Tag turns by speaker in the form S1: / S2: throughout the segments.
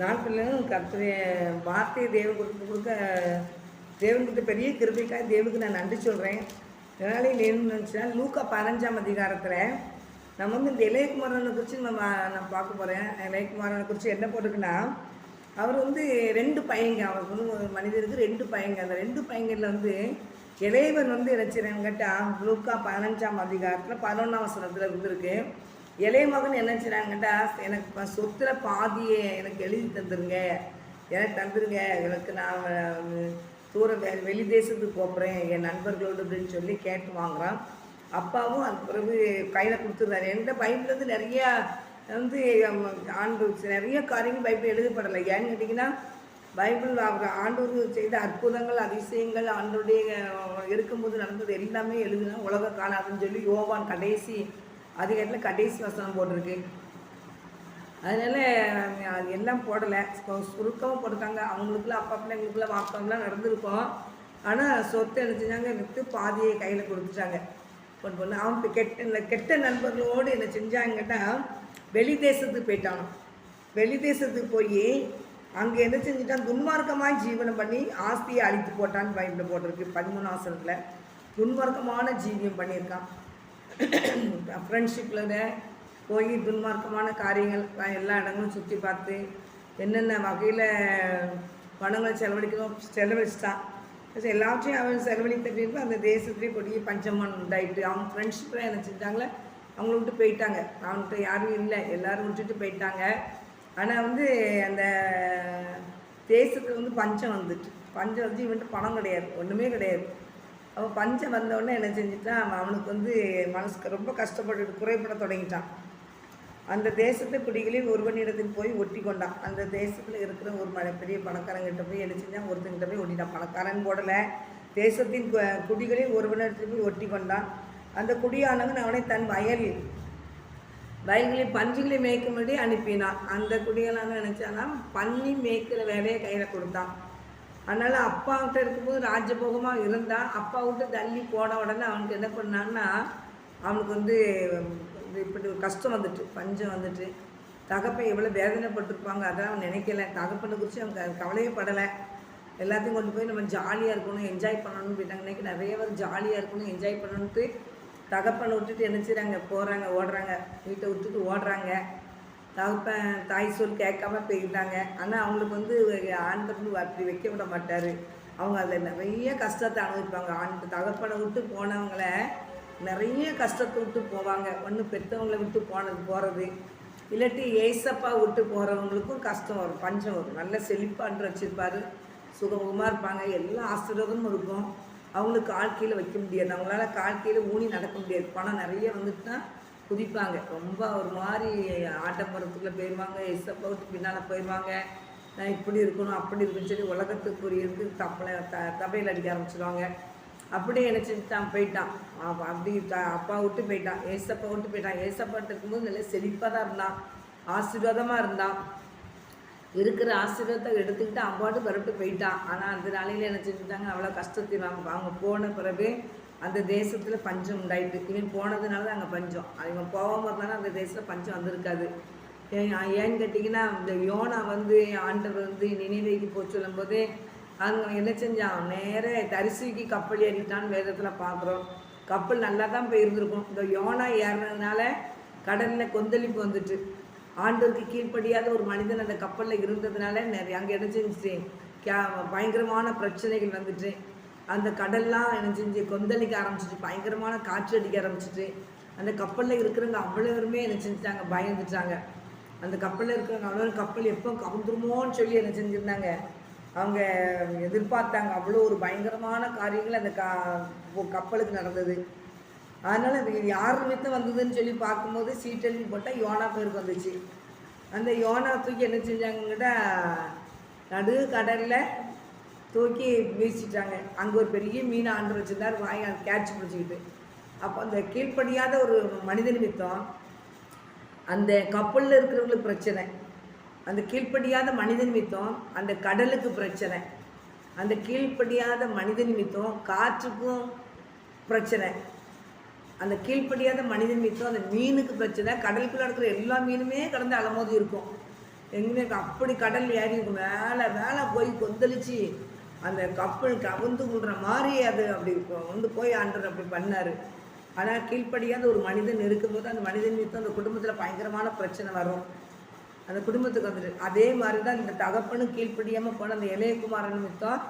S1: நாட்களிலும் கர்த்தருடைய வார்த்தையை தேவன் கொடுக்க தேவனுக்கு பெரிய கிருபைக்காக தேவனுக்கு நான் நன்றி சொல்கிறேன். இதனால என்ன நினச்சினா லூக்கா 15ஆம் அதிகாரத்தில் நம்ம வந்து இந்த இளையகுமாரனை குறித்து நான் பார்க்க போகிறேன். இளையகுமாரனை குறித்து என்ன போட்டிருக்குன்னா, அவர் வந்து 2 பையங்க. அவருக்கு வந்து ஒரு மனிதருக்கு 2 பையங்க. அந்த 2 பையங்களில் வந்து இளையவன் வந்து நினச்சிறேன்னு கேட்டால் லூக்கா 15ஆம் அதிகாரத்தில் 11ஆம் வசனத்தில் இருந்திருக்கு. இளைய மகன் என்ன செய்கிறாங்கட்டா, எனக்கு சொத்தில் பாதியை எனக்கு எழுதி தந்துருங்க, எனக்கு தந்துருங்க, எனக்கு நான் தூரம் வெளி தேசத்துக்கு போகிறேன் என் நண்பர்களோடு அப்படின்னு சொல்லி கேட்டு வாங்குகிறான். அப்பாவும் அதுக்கு பிறகு கையில் கொடுத்துருந்தாரு. என்கிட்ட பைபிள் வந்து நிறையா வந்து நிறைய காரியங்கள் பைபிள் எழுதப்படலை. ஏன்னு கேட்டிங்கன்னா, பைபிள் அவர் ஆண்டவர் செய்த அற்புதங்கள் அதிசயங்கள் ஆண்டோடைய இருக்கும்போது நடந்தது எல்லாமே எழுதுனா உலகம் காணாதுன்னு சொல்லி யோவான் கடைசி அதிகாரத்தில் கடைசி வசனம் போட்டிருக்கு. அதனால் அது எல்லாம் போடலை, சுருக்கமாக போட்டிருக்காங்க. அவங்களுக்குலாம் அப்பா பிள்ளைங்களுக்குலாம் வாக்கம்லாம் நடந்திருக்கும். ஆனால் சொத்தை என்ன செஞ்சாங்க, விற்று பாதியை கையில் கொடுத்துட்டாங்க. பொண்ணு அவன் கெட்ட நண்பர்களோடு என்ன செஞ்சாங்கன்னா வெளி தேசத்துக்கு போயிட்டான். வெளி தேசத்துக்கு போய் அங்கே என்ன செஞ்சுட்டான், துன்மார்க்கமாக ஜீவனம் பண்ணி ஆஸ்தியை அழித்து போட்டான்னு பைபிளில் போட்டிருக்கு. 13 வசனத்தில் துன்மார்க்கமான ஜீவியம் பண்ணியிருக்கான். ஃப்ரெண்ட்ஷிப்பில் போய் துன்மார்க்கமான காரியங்கள் எல்லா இடங்களும் சுற்றி பார்த்து என்னென்ன வகையில் பணங்களை செலவழிச்சிட்டான். எல்லாத்தையும் அவன் செலவழித்த பிறகு அந்த தேசத்துலேயே கொடிய பஞ்சமன் உண்டாயிட்டு அவன் ஃப்ரெண்ட்ஷிப்பில் என்ன செஞ்சாங்களே அவங்கள விட்டு போயிட்டாங்க. அவன்கிட்ட யாரும் இல்லை, எல்லோரும் விட்டுட்டு போயிட்டாங்க. ஆனால் வந்து அந்த தேசத்தில் வந்து பஞ்சம் வந்துட்டு இவன்ட்டு பணம் கிடையாது, ஒன்றுமே கிடையாது. அவன் பஞ்சம் வந்தவுடனே என்ன செஞ்சிட்டான், அவனுக்கு வந்து மனசுக்கு ரொம்ப கஷ்டப்பட்டு குறைபட தொடங்கிட்டான். அந்த தேசத்து குடிகளில் ஒருவனிடத்தில் போய் ஒட்டி கொண்டான். அந்த தேசத்தில் இருக்கிற ஒரு பெரிய பணக்காரங்கிட்ட போய் என்ன செஞ்சான், ஒருத்தங்கிட்ட போய் ஒட்டிட்டான். பணக்காரன் போடலை, தேசத்தின் குடிகளில் ஒருவனிடத்தில் போய் ஒட்டி கொண்டான். அந்த குடியானவன் அவனை தன் வயல்களில் பஞ்சுகளை மேய்க்கும்படி அனுப்பினான். அந்த குடிகளான நினச்சானா பன்னி மேய்க்கிற வேலையை கையில் கொடுத்தான். அதனால் அப்பாக்கிட்ட இருக்கும்போது ராஜபோகமாக இருந்தான். அப்பா விட்டு தள்ளி போன உடனே அவனுக்கு என்ன பண்ணான்னா, அவனுக்கு வந்து இப்படி கஷ்டம் வந்துட்டு, பஞ்சம் வந்துட்டு. தகப்பன் எவ்வளோ வேதனைப்பட்டிருப்பாங்க அதெல்லாம் அவன் நினைக்கல. தகப்பனை குறித்து அவன் கவலையே படலை. எல்லாத்தையும் கொண்டு போய் நம்ம ஜாலியாக இருக்கணும், என்ஜாய் பண்ணணும்னு போயிட்டாங்க. இன்றைக்கி நிறைய பேர் ஜாலியாக இருக்கணும், என்ஜாய் பண்ணணுன்ட்டு தகப்பனை விட்டுட்டு என்ன செய்கிறாங்க, போகிறாங்க, ஓடுறாங்க, வீட்டை விட்டுட்டு ஓடுறாங்க. தகப்பன் தாய் சொல் கேட்காம போயிட்டாங்க. ஆனால் அவங்களுக்கு வந்து ஆண்டவர் அப்படி வைக்க விட மாட்டார். அவங்க அதில் நிறைய கஷ்டத்தை அனுபவிப்பாங்க. தகப்பனை விட்டு போனவங்கள நிறைய கஷ்டத்தை விட்டு போவாங்க. ஒன்று பெற்றவங்களை விட்டு போகிறது, இல்லாட்டி ஏசப்பா விட்டு போகிறவங்களுக்கும் கஷ்டம் வரும், பஞ்சம் வரும். நல்ல செழிப்பான்று வச்சுருப்பார், சுகமுகமாக இருப்பாங்க, எல்லா ஆசீர்வாதமும் இருக்கும். அவங்களுக்கு கால் கீழே வைக்க முடியாது, அவங்களால கால் கீழே ஊனி நடக்க முடியாது. பணம் நிறைய வந்துட்டுனா குதிப்பாங்க, ரொம்ப ஒரு மாதிரி ஆட்டப்புறத்துக்குள்ளே போயிடுவாங்க, ஏசப்பா விட்டு பின்னால் போயிடுவாங்க. நான் இப்படி இருக்கணும் அப்படி இருக்குன்னு சொல்லி உலகத்துக்குரியது தபையில் அடிக்க ஆரம்பிச்சிடுவாங்க. அப்படியே என்ன செஞ்சுட்டான், போயிட்டான். அப்படி அப்பா விட்டு போயிட்டான், ஏசப்பா விட்டு போயிட்டான். ஏசப்பாட்டு இருக்கும்போது நல்லா செழிப்பாக தான் இருந்தான், ஆசீர்வாதமாக இருந்தான். இருக்கிற ஆசீர்வாதத்தை எடுத்துக்கிட்டு அம்பாட்டு பரப்பிட்டு போயிட்டான். ஆனால் அந்த நாளையில் என்ன செஞ்சுட்டாங்க, அவ்வளோ கஷ்டத்தை அவங்க போன பிறகு அந்த தேசத்தில் பஞ்சம் உண்டாயிட்டு. இவன் போனதுனால தான் அங்கே பஞ்சம். இவன் போகாமல் இருந்தாலும் அந்த தேசத்தில் பஞ்சம் வந்திருக்காது. ஏன்னு கேட்டிங்கன்னா, இந்த யோனா வந்து ஆண்டவர் வந்து நினைவேக்கு போய் சொல்லும்போது அங்கே என்ன செஞ்சான், நேர தரிசிக்கு கப்பல் ஏறிட்டான்னு வேதத்தில் பார்க்குறோம். கப்பல் நல்லா தான் போயிருந்துருக்கும். இந்த யோனா ஏறினதுனால கடலில் கொந்தளிப்பு வந்துட்டு ஆண்டவருக்கு கீழ்ப்படியாத ஒரு மனிதன் அந்த கப்பலில் இருந்ததுனால அங்கே என்ன செஞ்சுட்டு பயங்கரமான பிரச்சனைகள் வந்துட்டு அந்த கடல்லாம் என்ன செஞ்சு கொந்தளிக்க ஆரம்பிச்சிட்டு, பயங்கரமான காற்று அடிக்க ஆரம்பிச்சிட்டு அந்த கப்பலில் இருக்கிறவங்க அவ்வளோ பேருமே என்ன செஞ்சுட்டாங்க, பயந்துட்டாங்க. அந்த கப்பலில் இருக்கிறவங்க அவ்வளோ கப்பல் எப்போ கவுந்துருமோன்னு சொல்லி என்ன செஞ்சுருந்தாங்க, அவங்க எதிர்பார்த்தாங்க. அவ்வளோ ஒரு பயங்கரமான காரியங்கள் அந்த கப்பலுக்கு நடந்தது. அதனால் அது யார் நிமித்தம் வந்ததுன்னு சொல்லி பார்க்கும்போது சீட்டெழுதி போட்டால் யோனா பேருக்கு வந்துச்சு. அந்த யோனா தூக்கி என்ன செஞ்சாங்கக்கிட்ட நடு கடலில் தூக்கி வீசிட்டாங்க. அங்கே ஒரு பெரிய மீனை ஆண்டு வச்சுருந்தார், வாங்கி அதை கேட்ச் பிடிச்சிக்கிட்டு. அப்போ அந்த கீழ்ப்படியாத ஒரு மனித நிமித்தம் அந்த கப்பலில் இருக்கிறவங்களுக்கு பிரச்சனை, அந்த கீழ்ப்படியாத மனித நிமித்தம் அந்த கடலுக்கு பிரச்சனை, அந்த கீழ்ப்படியாத மனித நிமித்தம் காற்றுக்கும் பிரச்சனை, அந்த கீழ்ப்படியாத மனித நிமித்தம் அந்த மீனுக்கு பிரச்சனை, கடலுக்குள்ளே இருக்கிற எல்லா மீனுமே கடந்து அலமோதி இருக்கும். எங்கே அப்படி கடல் ஏறி மேலே மேலே போய் கொந்தளிச்சு அந்த கப்பல் கவுந்து விடுற மாதிரி அது அப்படி வந்து போய் ஆண்டவர் அப்படி பண்ணார். ஆனால் கீழ்ப்படியாத ஒரு மனிதன் இருக்கும்போது அந்த மனிதன் மீது அந்த குடும்பத்தில் பயங்கரமான பிரச்சனை வரும். அந்த குடும்பத்துக்கு வந்துட்டு அதே மாதிரி தான் இந்த தகப்பனும் கீழ்ப்படியாமல் போன அந்த இளையகுமாரன் நிமித்தம்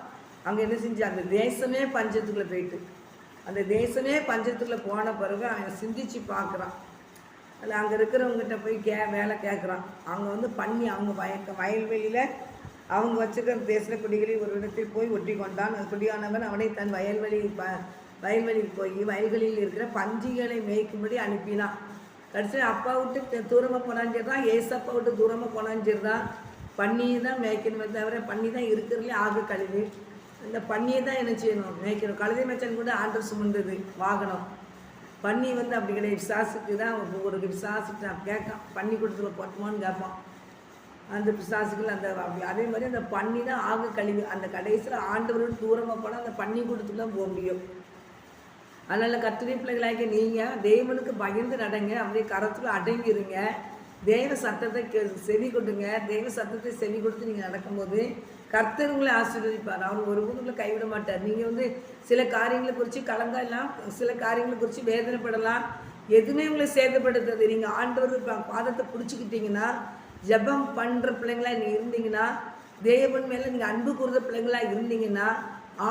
S1: அங்கே என்ன செஞ்சு அந்த தேசமே பஞ்சத்துக்குள்ளே போயிட்டு, அந்த தேசமே பஞ்சத்துக்குள்ளே போன பிறகு அவன் சிந்திச்சு பார்க்குறான். அதில் அங்கே இருக்கிறவங்ககிட்ட போய் வேலை கேட்குறான். அவங்க வந்து பண்ணி அவங்க வயல்வெளியில் அவங்க வச்சுக்கிற தேச குடிகளை ஒரு இடத்தில் போய் ஒட்டி கொண்டான். அது குடியானவன் அவனை தன் வயல்வெளிக்கு போய் வயல்களில் இருக்கிற பஞ்சிகளை மேய்க்கும்படி அனுப்பினான். கடைசியில் அப்பா விட்டு தூரமாக போனான்னு ஏசப்பா விட்டு தூரமாக போனான்னு தான் பண்ணி தான் மேய்க்கணுமே தவிர பண்ணி தான் இருக்கிறதுலே ஆக கழுவி இந்த பண்ணியை தான் என்ன செய்யணும் மேய்க்கணும். கழுதை மேய்ச்சல் கூட ஆண்டர் சுமந்தது வாகனம். பண்ணி வந்து அப்படி கிடையாது. விசாசுக்கு தான் ஒரு விசாசுக்கு நான் கேட்கான் பண்ணி கொடுத்துட போட்டோமான்னு கேட்பான். அந்த பிசாசுகள் அந்த அப்படி அதே மாதிரி அந்த பண்ணி தான் ஆக கழிவு. அந்த கடைசியில் ஆண்டவரோடு தூரமாக போனால் அந்த பண்ணி கொடுத்து தான் போக முடியும். அதனால் கர்த்தருடைய பிள்ளைகளாகி நீங்கள் தேவனுக்கு பயந்து நடங்க, அப்படியே கரத்தில் அடங்கிருங்க, தேவ சத்தத்தை செவி கொடுங்க. தேவ சத்தத்தை செவி கொடுத்து நீங்கள் நடக்கும்போது கர்த்தர் உங்களை ஆசீர்வதிப்பார். அவர் ஒரு உங்களை கைவிட மாட்டார். நீங்கள் வந்து சில காரியங்களை குறித்து கலங்கலாம், சில காரியங்களை குறித்து வேதனைப்படலாம், எதுவுமே உங்களை சேதப்படுத்துறது. நீங்கள் ஆண்டவர் பாதத்தை பிடிச்சிக்கிட்டீங்கன்னா, ஜபம் பண்ணுற பிள்ளைங்களா நீங்கள் இருந்தீங்கன்னா, தேவன் மேலே நீங்கள் அன்பு கூறுற பிள்ளைங்களா இருந்தீங்கன்னா,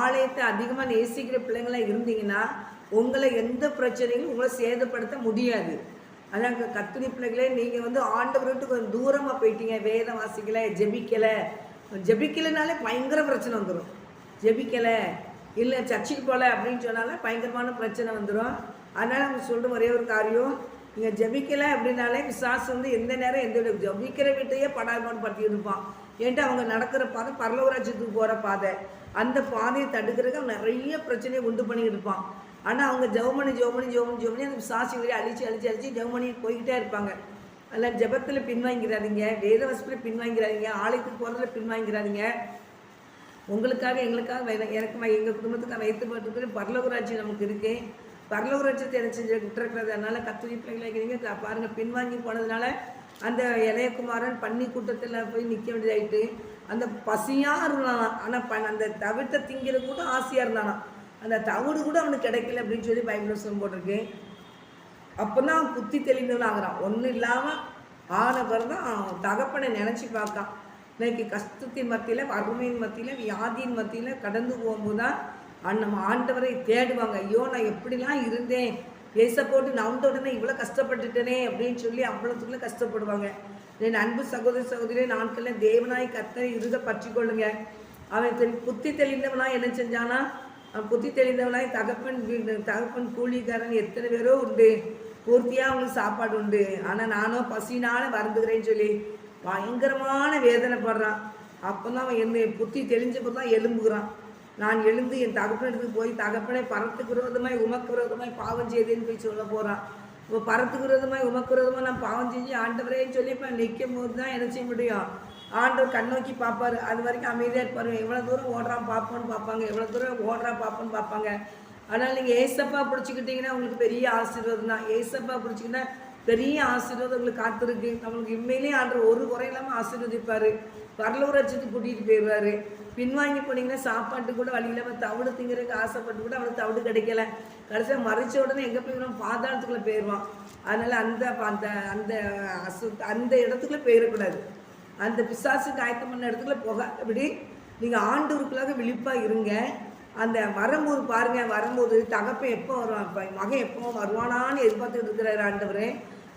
S1: ஆலயத்தை அதிகமாக நேசிக்கிற பிள்ளைங்களா இருந்தீங்கன்னா, உங்களை எந்த பிரச்சனையும் உங்களை சேதப்படுத்த முடியாது. அதான் கர்த்தருடைய பிள்ளைகளே, நீங்கள் வந்து ஆண்டவர்கிட்ட கொஞ்சம் தூரமாக போயிட்டீங்க, வேதம் வாசிக்கலை, ஜெபிக்கலைனாலே பயங்கர பிரச்சனை வந்துடும். ஜெபிக்கலை இல்லை சர்ச்சுக்கு போகல அப்படின்னு சொன்னாலே பயங்கரமான பிரச்சனை வந்துடும். அதனால் அவங்க சொல்கிற ஒரே ஒரு காரியம், நீங்கள் ஜபிக்கலை அப்படின்னாலே விசாசம் வந்து எந்த நேரம் எந்த ஜபிக்கிற வீட்டையே படாமல் படுத்திட்டு இருப்பான். ஏன்ட்டு அவங்க நடக்கிற பாதை பரலோகராஜ்யத்துக்கு போகிற பாதை. அந்த பாதையை தடுக்கிறதுக்கு அவன் நிறைய பிரச்சனையை உண்டு பண்ணிக்கிட்டு இருப்பான். ஆனால் அவங்க ஜெவமணி அந்த விசாசிகளை அழிச்சு ஜெவமணி போய்கிட்டே இருப்பாங்க. அதில் ஜபத்தில் பின்வாங்கிறாதீங்க, வேத வசத்தில் பின்வாங்கிறாதீங்க, ஆலயத்துக்கு போகிறதுல பின்வாங்கிறாதீங்க. உங்களுக்காக எங்களுக்காக எனக்கு எங்கள் குடும்பத்துக்காக வைத்துப்பட்டு பரலோகராஜ்யம் நமக்கு இருக்குது. பரலோகராஜ்யத்தை என்ன செஞ்சு விட்டுருக்கிறது. அதனால் கர்த்தருடைய பிள்ளைகளை பாருங்கள், பின்வாங்கி போனதுனால அந்த இளையகுமாரன் பன்னி கூட்டத்தில் போய் நிற்க வேண்டியதாயிட்டு. அந்த பசியாக இருந்தானா, ஆனால் அந்த தவிர்த்த திங்கிற கூட ஆசையாக இருந்தானா, அந்த தவிடு கூட அவனுக்கு கிடைக்கல அப்படின்னு சொல்லி பைபிள் சொல்ல போட்டிருக்கு. அப்போ தான் அவன் புத்தி தெளிந்தவன் ஆகிறான். ஒன்றும் இல்லாமல் ஆனவர் தான் அவன் தகப்பனை நினச்சி பார்க்கான். இன்னைக்கு கஷ்டத்தின் மத்தியில், வறுமையின் மத்தியில், வியாதியின் மத்தியில் கடந்து போகும்போது தான் நம்ம ஆண்டவரை தேடுவாங்க. ஐயோ நான் எப்படிலாம் இருந்தேன், பேச போட்டு நவுண்ட உடனே இவ்வளோ கஷ்டப்பட்டுட்டேனே அப்படின்னு சொல்லி அவ்வளோத்துக்குள்ளே கஷ்டப்படுவாங்க. என் அன்பு சகோதரி நாட்களில் தேவனாய் கர்த்தரை இருக பற்றி கொள்ளுங்க. அவன் புத்தி தெளிந்தவனாய் என்ன செஞ்சானா, அவன் புத்தி தெளிந்தவனாய் தகப்பன் கூலிக்காரன் எத்தனை பேரோ உண்டு, பூர்த்தியாக அவங்களுக்கு சாப்பாடு உண்டு, ஆனால் நானும் பசினால வருந்துக்கிறேன்னு சொல்லி பயங்கரமான வேதனைப்படுறான். அப்போ தான் அவன் என்ன புத்தி தெளிஞ்சப்போ தான் எலும்புகிறான். நான் எழுந்து என் தகப்பனுக்கு போய் தகப்பனை பரத்துக்கு விரோதமாய் உமக்கு விரோதமாய் பாவம் செய்தேன்னு போய் சொல்ல போகிறான். இப்போ பரத்துக்கு விரோதமாய் உமக்கு விரோதமாக நான் பாவம் செஞ்சு ஆண்டவரேன்னு சொல்லி இப்போ நிற்கும் போது தான் என்ன செய்ய முடியும். ஆண்டவர் கண்ணோக்கி பார்ப்பார். அது வரைக்கும் அமைதியாக இருப்பார். எவ்வளோ தூரம் ஓடுறான் பார்ப்போன்னு பார்ப்பாங்க, எவ்வளோ தூரம் ஓடுறான் பார்ப்போன்னு பார்ப்பாங்க. அதனால் நீங்கள் ஏசப்பா பிடிச்சிக்கிட்டிங்கன்னா உங்களுக்கு பெரிய ஆசீர்வாதம் தான். ஏசப்பா பிடிச்சிக்கிட்டா பெரிய ஆசீர்வாதம் உங்களுக்கு காத்திருக்கு. நம்மளுக்கு உண்மையிலேயே ஆண்டவர் ஒரு குறை இல்லாமல் ஆசீர்வதிப்பார். பரலோகராஜ்யத்துக்கு கூட்டிகிட்டு போயிடுவார். பின்வாங்கி போனீங்கன்னா சாப்பாட்டு கூட வழி இல்லாமல் தவிடு திங்கிறதுக்கு ஆசைப்பட்டு கூட அவனுக்கு தவிடு கிடைக்கல. கடைசியாக மறைச்ச உடனே எங்கே போயிடுவான், பாதாளத்துக்குள்ளே போயிடுவான். அதனால் அந்த அந்த அந்த அந்த இடத்துக்குள்ளே போயிடக்கூடாது. அந்த பிசாசுக்கு ஆயத்தம் பண்ண இடத்துக்குள்ளே போகாதபடி நீங்கள் ஆண்டவருக்குள்ளாக விழிப்பாக இருங்க. அந்த வரும்போது பாருங்கள், வரும்போது தகப்பன் எப்போ வருவான், மகன் எப்போ வருவானான்னு எதிர்பார்த்துட்டு இருக்கிறாரு ஆண்டவர்.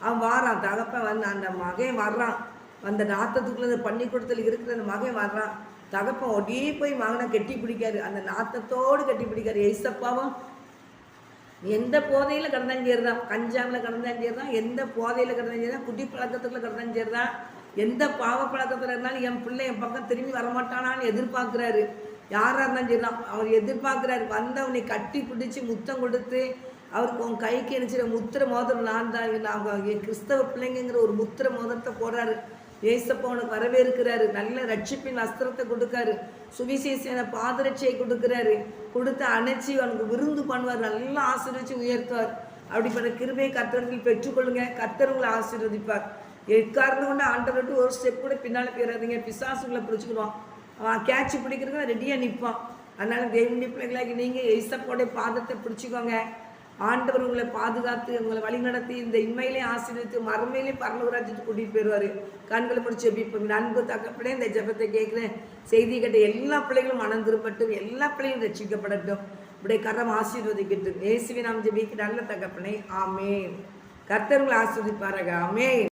S1: அவன் வாரான், தகப்பன் வந்து அந்த மகன் வர்றான். அந்த நாத்தத்துக்குள்ளே அந்த பள்ளிக்கூடத்தில் இருக்கிற அந்த மகன் வர்றான். தகப்பன் ஒடியே போய் மகனை கட்டி பிடிக்காரு, அந்த நாத்தத்தோடு கட்டி பிடிக்காரு. ஏசப்பாவும் எந்த போதையில் கடந்தாஞ்சேரி தான், கஞ்சாமில் கடந்தாஞ்சேரி தான், எந்த போதையில் கடந்தாஞ்சேரி தான், குட்டி பழக்கத்துக்குள்ள கடந்தாஞ்சேரி தான், எந்த பாவ பழக்கத்தில் இருந்தாலும் என் பிள்ளை என் பக்கம் திரும்பி வரமாட்டானான்னு எதிர்பார்க்குறாரு. யாராக இருந்தாலும் சரி தான் அவர் எதிர்பார்க்குறாரு. வந்தவனை கட்டி பிடிச்சி முத்தம் கொடுத்து அவருக்கு உன் கைக்கு நினச்சிட முத்திர மோதிரம் நான் தான், என் கிறிஸ்தவ பிள்ளைங்கிற ஒரு முத்திர மோதிரத்தை போடுறாரு. ஏசப்பா அவனுக்கு வரவேற்கிறாரு. நல்ல ரட்சிப்பின் வஸ்திரத்தை கொடுக்காரு, சுவிசேஷன பாதரட்சியை கொடுக்குறாரு, கொடுத்து அணைச்சி அவனுக்கு விருந்து பண்ணுவார், நல்லா ஆசீர்வதிச்சு உயர்த்துவார். அப்படிப்பட்ட கிருபையை கர்த்தரிடத்தில் பெற்றுக்கொள்ளுங்க. கர்த்தர் உங்களை ஆசீர்வதிப்பார். எக்காரணம் கொண்டு ஆண்டவர் விட்டு ஒரு ஸ்டெப் கூட பின்னால் போயிடாதீங்க. பிசாசுங்களை பிடிச்சிக்கிடுவான். அவன் கேட்ச் பிடிக்கிறதுக்கு ரெடியாக நிற்பான். அதனால தேவனுடைய பிள்ளைகளாகி நீங்கள் இயேசுவோடைய பாதத்தை பிடிச்சிக்கோங்க. ஆண்டவர் உங்களை பாதுகாத்து உங்களை வழிநடத்தி இந்த இன்மையிலையும் ஆசீர்வதித்து மறுமையிலையும் பரலோக ராஜ்யத்துக்கு கூட்டிகிட்டு போயிடுவார். கண்களை பிடிச்சி ஜெபிப்போம். அன்பு தகப்பனே, இந்த ஜெபத்தை கேட்குறேன் செய்தி கேட்ட எல்லா பிள்ளைகளும் மனம் திரும்பட்டும், எல்லா பிள்ளைகளும் ரட்சிக்கப்படட்டும். இப்படியே கரம் ஆசீர்வதிக்கட்டும். இயேசுவின் நாம் ஜெபிக்க நல்ல தகப்பனே, ஆமென். கர்த்தர் உங்களை ஆசீர்வதிப்பாராக. ஆமென்.